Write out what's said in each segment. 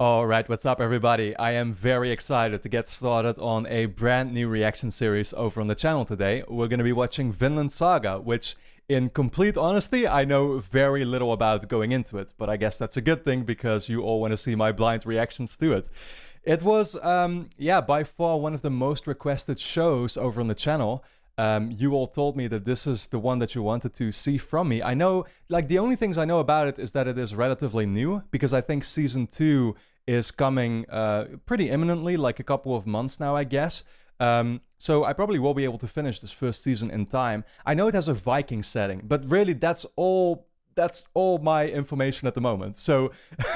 Alright, what's up everybody? I am very excited to get started on a brand new reaction series over on the channel today. We're gonna be watching Vinland Saga, which in complete honesty, I know very little about going into it, but I guess that's a good thing because you all want to see my blind reactions to it. It was, by far one of the most requested shows over on the channel. You all told me that this is the one that you wanted to see from me. I know, like, the only things I know about it is that it is relatively new, because I think season 2 is coming pretty imminently, like a couple of months now, I guess. So I probably will be able to finish this first season in time. I know it has a Viking setting, but really that's all my information at the moment. So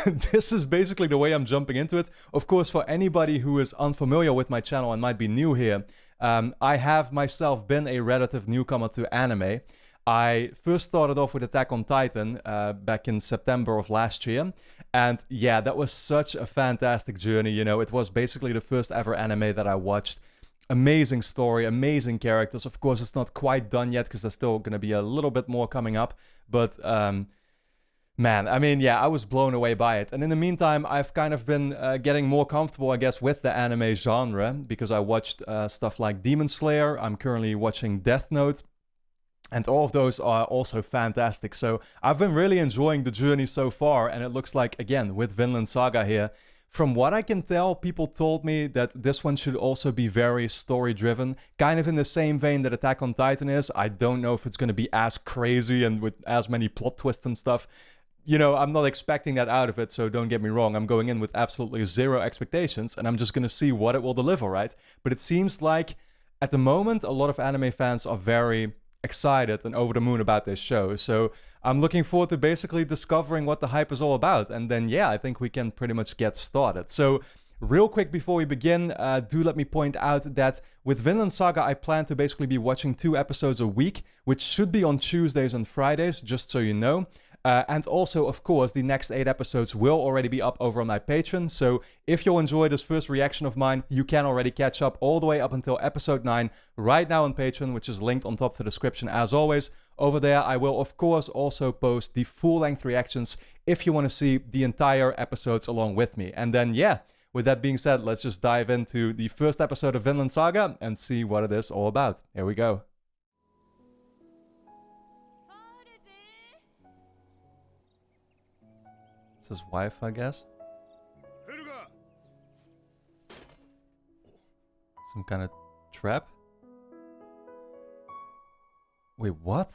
this is basically the way I'm jumping into it. Of course, for anybody who is unfamiliar with my channel and might be new here, I have myself been a relative newcomer to anime. I first started off with Attack on Titan back in September of last year. And yeah, that was such a fantastic journey. You know, it was basically the first ever anime that I watched. Amazing story, amazing characters. Of course, it's not quite done yet because there's still going to be a little bit more coming up. But man, I mean, yeah, I was blown away by it. And in the meantime, I've kind of been getting more comfortable, I guess, with the anime genre because I watched stuff like Demon Slayer. I'm currently watching Death Note. And all of those are also fantastic. So I've been really enjoying the journey so far. And it looks like, again, with Vinland Saga here, from what I can tell, people told me that this one should also be very story-driven, kind of in the same vein that Attack on Titan is. I don't know if it's going to be as crazy and with as many plot twists and stuff. You know, I'm not expecting that out of it, so don't get me wrong. I'm going in with absolutely zero expectations, and I'm just going to see what it will deliver, right? But it seems like, at the moment, a lot of anime fans are very excited and over the moon about this show. So I'm looking forward to basically discovering what the hype is all about. And then, yeah, I think we can pretty much get started. So real quick before we begin, do let me point out that with Vinland Saga, I plan to basically be watching 2 episodes a week, which should be on Tuesdays and Fridays, just so you know. And also, of course, the next 8 episodes will already be up over on my Patreon. So if you'll enjoy this first reaction of mine, you can already catch up all the way up until episode 9 right now on Patreon, which is linked on top of the description as always. Over there, I will, of course, also post the full-length reactions if you want to see the entire episodes along with me. And then, yeah, with that being said, let's just dive into the first episode of Vinland Saga and see what it is all about. Here we go. It's his wife, I guess. Some kind of trap? Wait, what?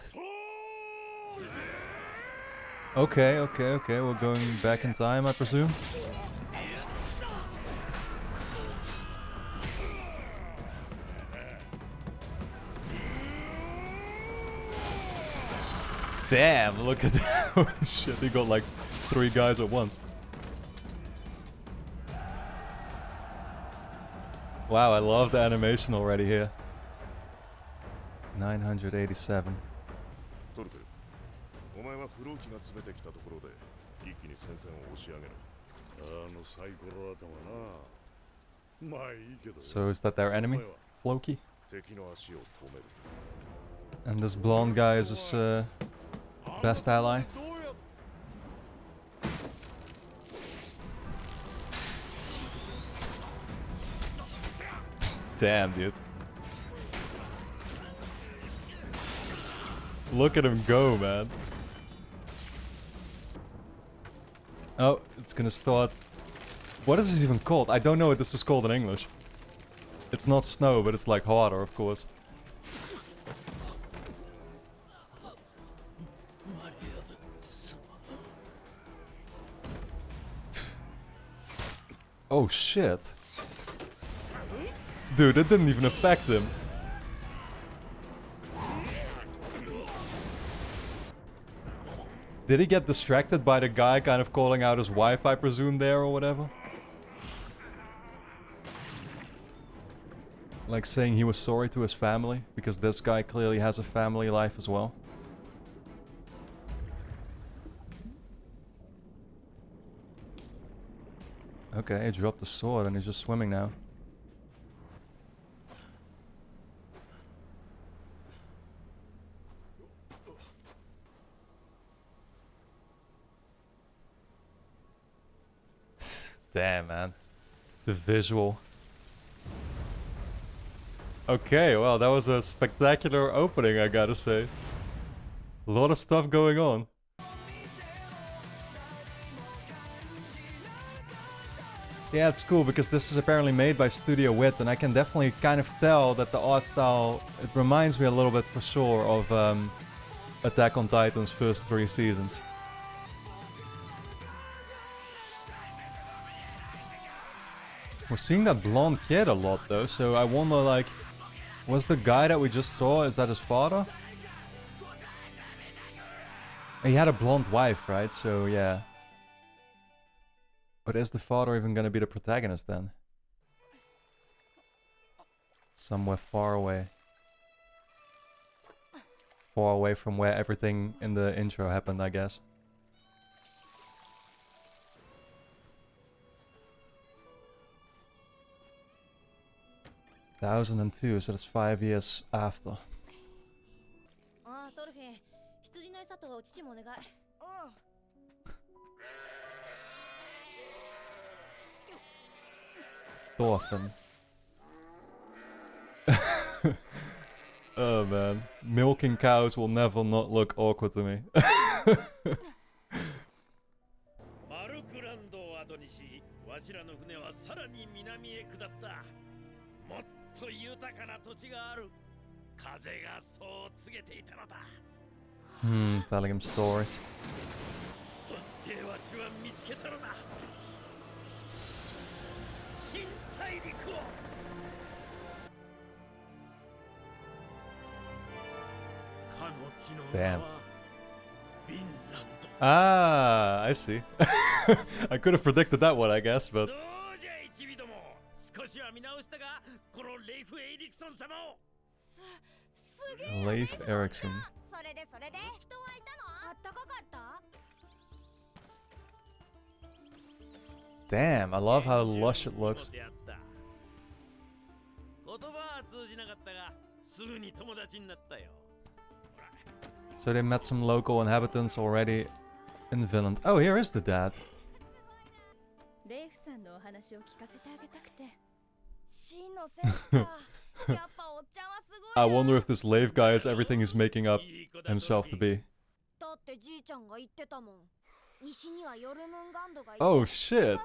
Okay, we're going back in time, I presume. Damn, look at that. Holy shit, he got like 3 guys at once. Wow, I love the animation already here. 987. So is that their enemy? Floki? And this blonde guy is his best ally? Damn, dude. Look at him go, man. Oh, it's gonna start. What is this even called? I don't know what this is called in English. It's not snow, but it's like harder, of course. Oh shit. Dude, that didn't even affect him. Did he get distracted by the guy kind of calling out his wife, I presume, there or whatever? Like saying he was sorry to his family, because this guy clearly has a family life as well. Okay, he dropped the sword and he's just swimming now. Damn, man. The visual. Okay, well, that was a spectacular opening, I gotta say. A lot of stuff going on. Yeah, it's cool because this is apparently made by Studio Wit, and I can definitely kind of tell that the art style, it reminds me a little bit for sure of Attack on Titan's first 3 seasons. We're seeing that blonde kid a lot though, so I wonder, like, was the guy that we just saw, is that his father? He had a blonde wife, right? So yeah. But is the father even gonna be the protagonist then? Somewhere far away. Far away from where everything in the intro happened, I guess. (2002), so that's 5 years after. Thorfinn. Oh man, milking cows will never not look awkward to me. Telling him stories. Damn. Ah, I see. I could have predicted that one, I guess, but... Leif Erikson. Damn, I love how lush it looks. So they met some local inhabitants already in Vinland. Oh, here is the dad. I wonder if this Leif guy is everything he's making up himself to be. Oh shit!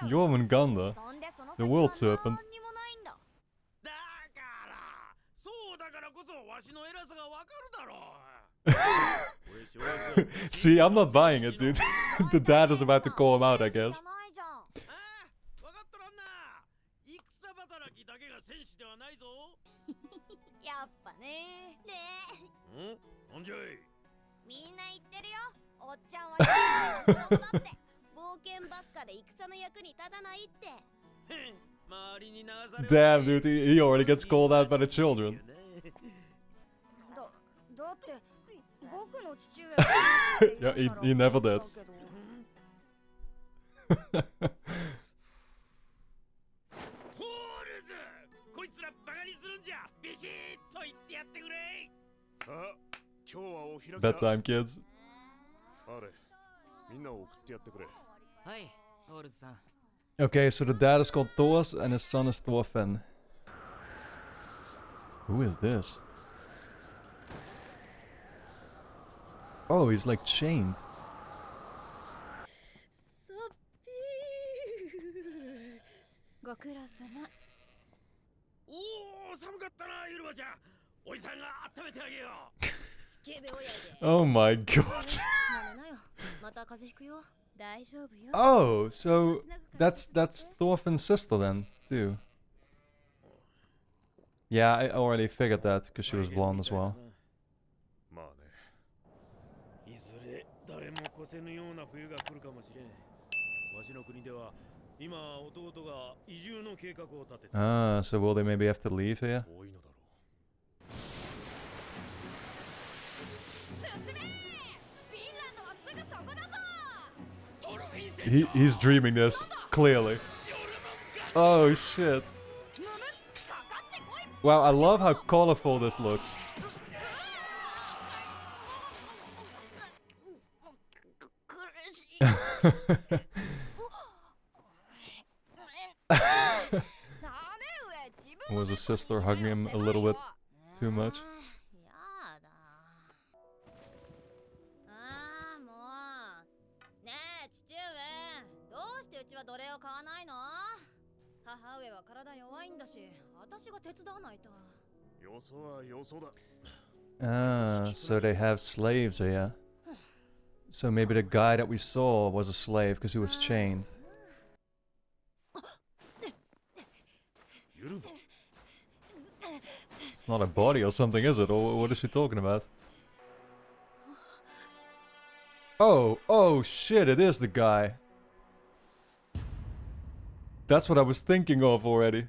Jormungandr, the world serpent. See, I'm not buying it, dude. The dad is about to call him out, I guess. Damn, dude, he already gets called out by the children. Yeah, he never did. Bedtime, kids. Okay, so the dad is called Thors and his son is Thorfinn. Who is this? Oh, he's like chained. Oh my god. Oh, so that's Thorfinn's sister then, too. Yeah, I already figured that because she was blonde as well. Ah, so will they maybe have to leave here? He's dreaming this, clearly. Oh shit. Wow, I love how colorful this looks. Was his sister hugging him a little bit too much? Ah, so they have slaves here. So maybe the guy that we saw was a slave because he was chained. It's not a body or something, is it? Or what is she talking about? Oh shit, it is the guy. That's what I was thinking of already.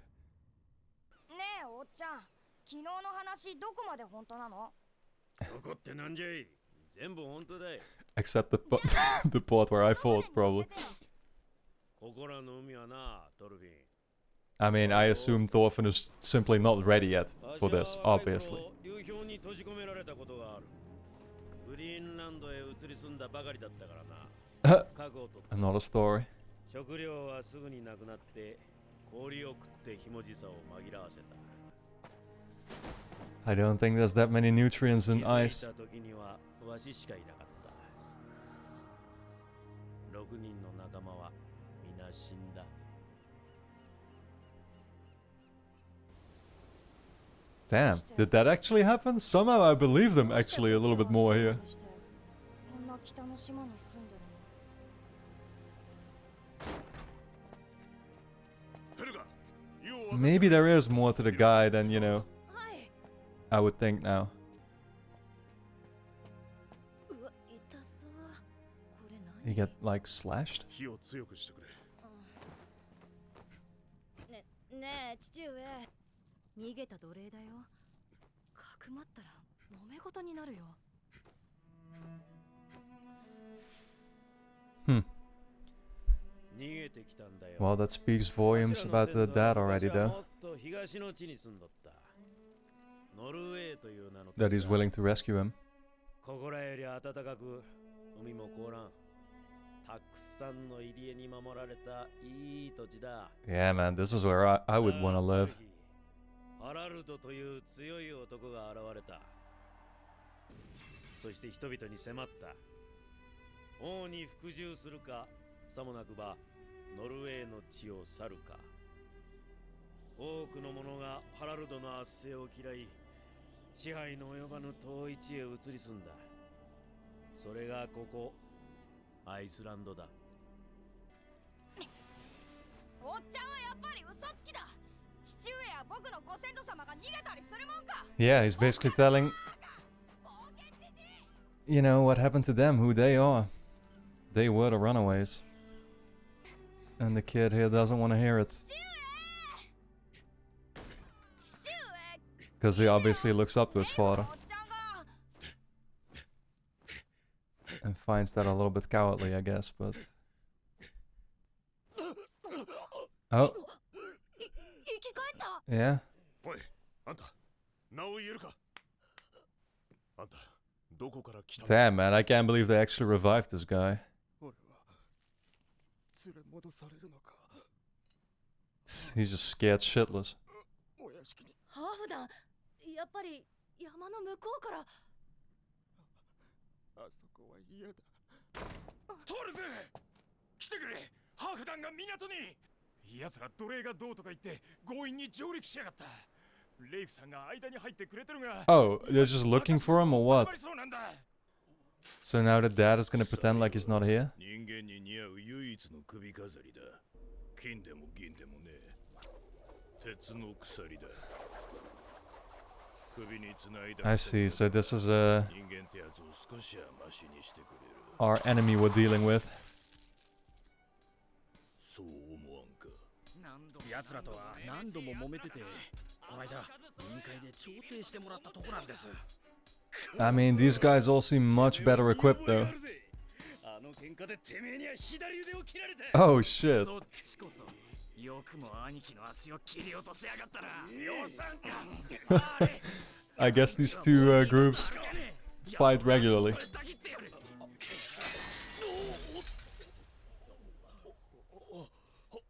Except the the part where I fought, probably. I mean, I assume Thorfinn is simply not ready yet for this, obviously. Another story. I don't think there's that many nutrients in ice. Damn, did that actually happen? Somehow I believe them actually a little bit more here. Maybe there is more to the guy than, you know, I would think now. He get, like, slashed? Well, that speaks volumes about the dad already, though. That he's willing to rescue him. Yeah, man, this is where I would want to live. Yeah, he's basically telling, you know, what happened to them, who they are. They were the runaways. And the kid here doesn't want to hear it. Because he obviously looks up to his father. And finds that a little bit cowardly, I guess, but... Oh. Yeah? Damn, man, I can't believe they actually revived this guy. He's just scared shitless. Oh, they're just looking for him or what? So now the dad is gonna pretend like he's not here? I see, so this is our enemy we're dealing with. I mean, these guys all seem much better equipped though. Oh shit. I guess these two groups fight regularly.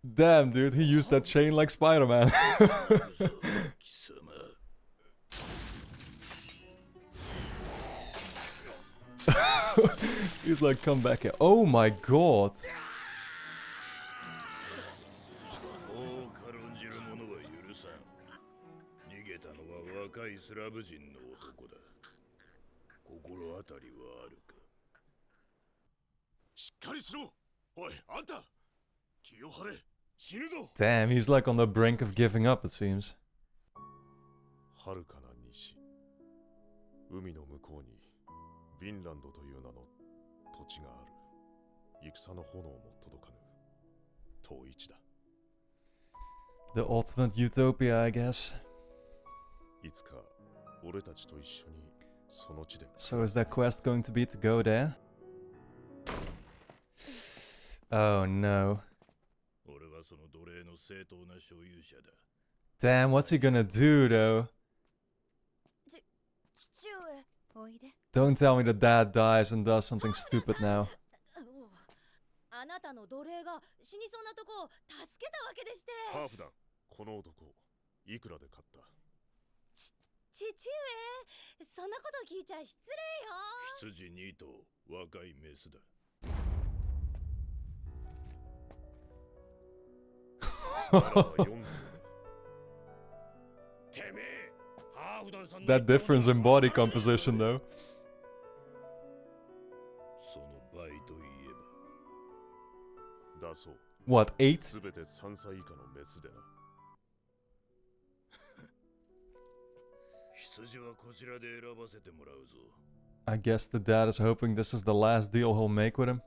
Damn, dude, he used that chain like Spider-Man. He's like, come back here. Oh my god. Damn, he's like on the brink of giving up, it seems. The ultimate utopia, I guess. So is that quest going to be to go there? Oh no. Damn, what's he gonna do though? Don't tell me the dad dies and does something stupid now. That difference in body composition though. What, 8? I guess the dad is hoping this is the last deal he'll make with him.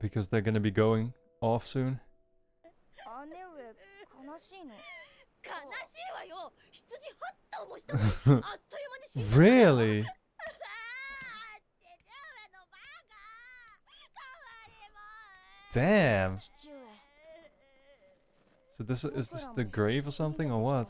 Because they're gonna be going off soon. Really? Damn. So this is this the grave or something or what?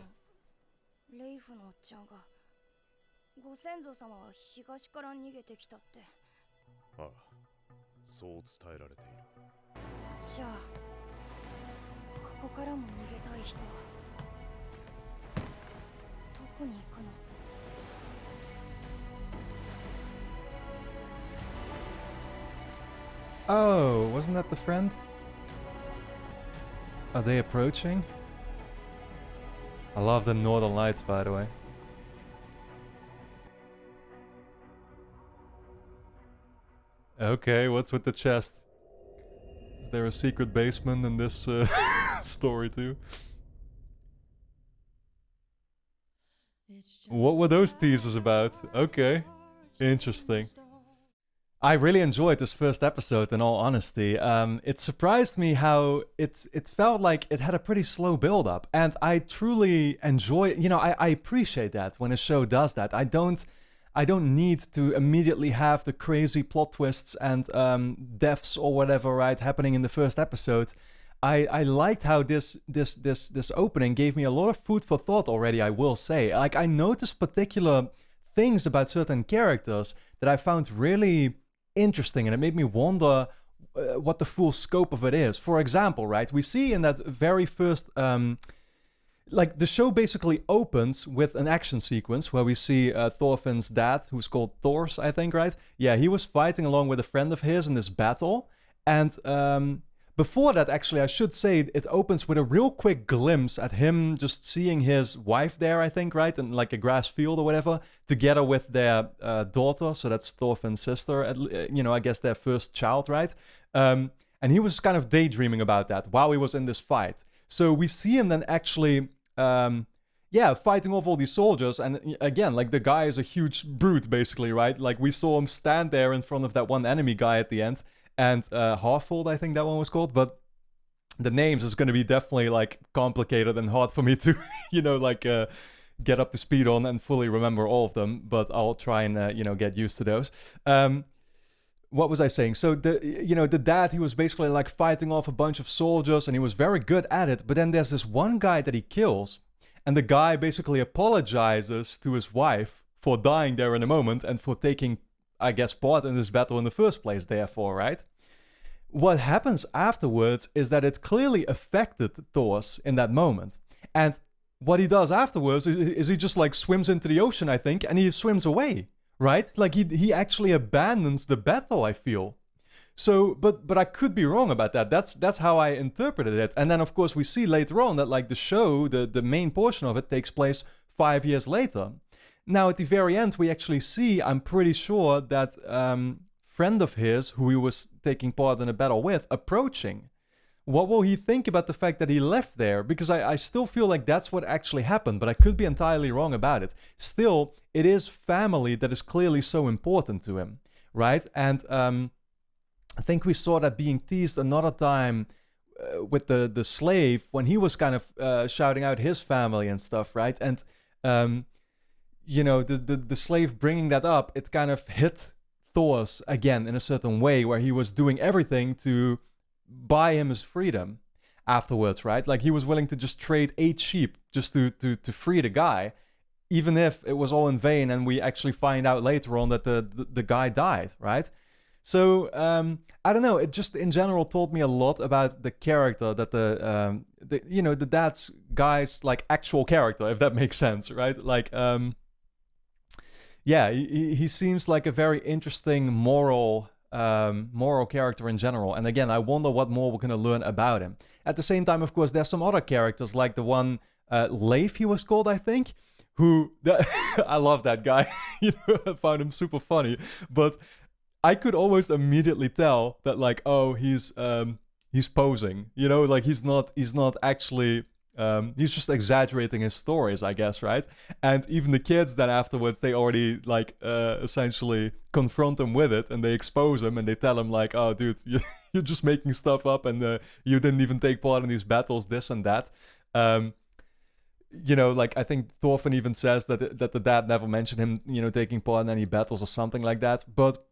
Oh, wasn't that the friend? Are they approaching? I love the Northern Lights, by the way. Okay, what's with the chest? Is there a secret basement in this story too? What were those teasers about? Okay, interesting. I really enjoyed this first episode, in all honesty. It surprised me how it felt like it had a pretty slow build-up. And I truly enjoy, you know, I appreciate that when a show does that. I don't need to immediately have the crazy plot twists and deaths or whatever, right, happening in the first episode. I liked how this opening gave me a lot of food for thought already, I will say. Like, I noticed particular things about certain characters that I found really interesting, and it made me wonder what the full scope of it is. For example, right, we see in that very first like, the show basically opens with an action sequence where we see Thorfinn's dad, who's called Thors, I think, right? Yeah, he was fighting along with a friend of his in this battle. And before that, actually, I should say, it opens with a real quick glimpse at him just seeing his wife there, I think, right? In like a grass field or whatever, together with their daughter. So that's Thorfinn's sister, you know, I guess their first child, right? And he was kind of daydreaming about that while he was in this fight. So we see him then actually... yeah, fighting off all these soldiers, and again, like, the guy is a huge brute, basically, right? Like, we saw him stand there in front of that one enemy guy at the end, and Halffold, I think that one was called, but the names is going to be definitely, like, complicated and hard for me to, you know, like, get up to speed on and fully remember all of them, but I'll try and, you know, get used to those. What was I saying? So, the dad, he was basically, like, fighting off a bunch of soldiers, and he was very good at it. But then there's this one guy that he kills, and the guy basically apologizes to his wife for dying there in a moment and for taking, I guess, part in this battle in the first place, therefore, right? what happens afterwards is that it clearly affected Thors in that moment. And what he does afterwards is he just like swims into the ocean, I think, and he swims away, right? Like he actually abandons the battle, I feel. So, but I could be wrong about that. That's how I interpreted it. And then of course we see later on that like the show, the main portion of it takes place 5 years later. Now at the very end we actually see, I'm pretty sure, that friend of his who he was taking part in a battle with approaching. What will he think about the fact that he left there? Because I still feel like that's what actually happened, but I could be entirely wrong about it. Still, it is family that is clearly so important to him, right? And I think we saw that being teased another time with the slave when he was kind of shouting out his family and stuff, right? And you know, the slave bringing that up, it kind of hit Thors again in a certain way where he was doing everything to buy him his freedom afterwards, right? Like he was willing to just trade 8 sheep just to free the guy, even if it was all in vain, and we actually find out later on that the guy died, right? So I don't know. It just in general told me a lot about the character that the dad's guy's like actual character, if that makes sense, right? Like yeah, he seems like a very interesting moral character in general. And again, I wonder what more we're gonna learn about him. At the same time, of course, there's some other characters like the one Leif, he was called, I think. I love that guy. I found him super funny, but I could almost immediately tell that like, oh, he's posing, like he's not actually, he's just exaggerating his stories, I guess, right? And even the kids then afterwards, they already like essentially confront him with it, and they expose him, and they tell him like, oh, dude, you're just making stuff up, and you didn't even take part in these battles, this and that. Like I think Thorfinn even says that the dad never mentioned him, taking part in any battles or something like that, but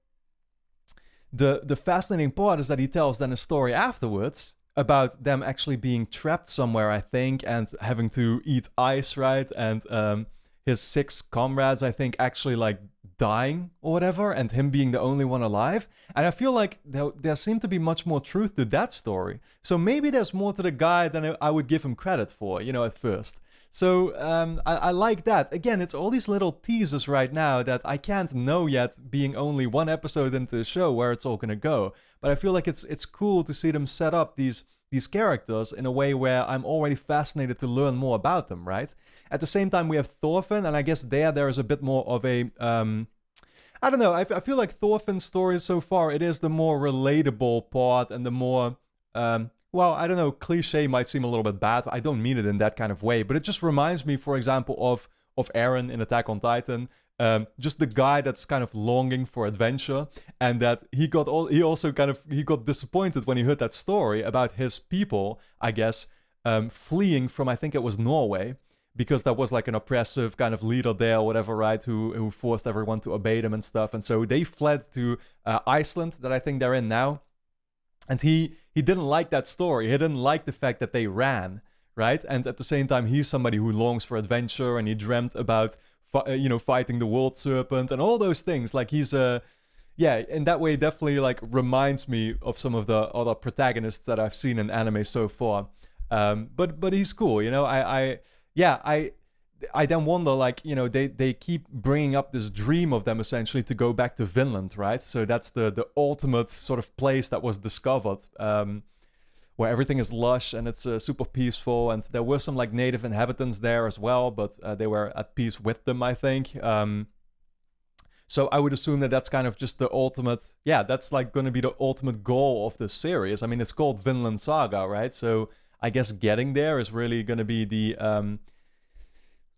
the fascinating part is that he tells then a story afterwards about them actually being trapped somewhere, I think, and having to eat ice, right? And his 6 comrades, I think, actually like dying or whatever, and him being the only one alive. And I feel like there seemed to be much more truth to that story. So maybe there's more to the guy than I would give him credit for, at first. So I like that. Again, it's all these little teasers right now that I can't know yet, being only 1 episode into the show, where it's all gonna go. But I feel like it's cool to see them set up these characters in a way where I'm already fascinated to learn more about them, right? At the same time, we have Thorfinn, and I guess there is a bit more of a... I don't know, I feel like Thorfinn's story so far, it is the more relatable part and the more... well, I don't know, cliche might seem a little bit bad. I don't mean it in that kind of way, but it just reminds me, for example, of Eren in Attack on Titan. Just the guy that's kind of longing for adventure, and that he got disappointed when he heard that story about his people, I guess, fleeing from, I think it was Norway, because there was like an oppressive kind of leader there or whatever, right, who forced everyone to obey them and stuff. And so they fled to Iceland, that I think they're in now. And he didn't like that story. He didn't like the fact that they ran, right? And at the same time, he's somebody who longs for adventure, and he dreamt about, fighting the world serpent and all those things. Like he's in that way, definitely like reminds me of some of the other protagonists that I've seen in anime so far. But he's cool, I then wonder, like, they keep bringing up this dream of them essentially to go back to Vinland, right? So that's the ultimate sort of place that was discovered, where everything is lush and it's super peaceful. And there were some like native inhabitants there as well, but they were at peace with them, I think. So I would assume that that's kind of just the ultimate, that's like going to be the ultimate goal of the series. I mean, it's called Vinland Saga, right? So I guess getting there is really going to be the...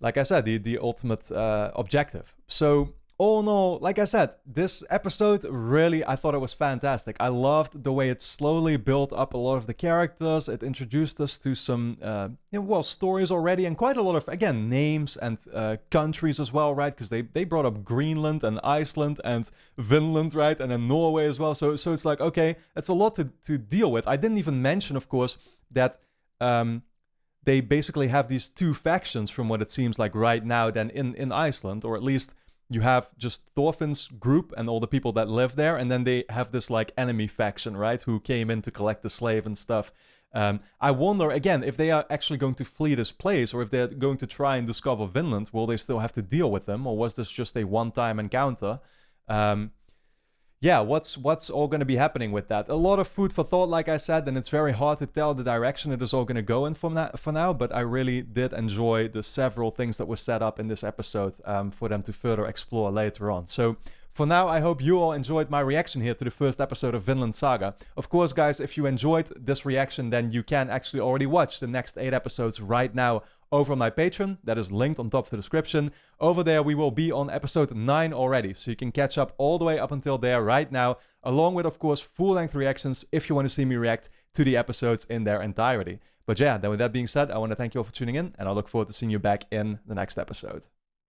like I said, the ultimate objective. So all in all, like I said, this episode really, I thought it was fantastic. I loved the way it slowly built up a lot of the characters. It introduced us to some, stories already, and quite a lot of, again, names and countries as well, right? Because they brought up Greenland and Iceland and Vinland, right? And then Norway as well. So it's like, okay, it's a lot to deal with. I didn't even mention, of course, that... they basically have these 2 factions, from what it seems like right now, then in Iceland, or at least you have just Thorfinn's group and all the people that live there, and then they have this like enemy faction, right, who came in to collect the slave and stuff. I wonder, again, if they are actually going to flee this place, or if they're going to try and discover Vinland, will they still have to deal with them, or was this just a one-time encounter? Yeah, what's all going to be happening with that? A lot of food for thought, like I said, and it's very hard to tell the direction it is all going to go in for now, but I really did enjoy the several things that were set up in this episode for them to further explore later on. So for now, I hope you all enjoyed my reaction here to the first episode of Vinland Saga. Of course, guys, if you enjoyed this reaction, then you can actually already watch the next 8 episodes right now over on my Patreon. That is linked on top of the description. Over there, we will be on episode 9 already, so you can catch up all the way up until there right now, along with, of course, full-length reactions if you want to see me react to the episodes in their entirety. But yeah, then with that being said, I want to thank you all for tuning in, and I look forward to seeing you back in the next episode.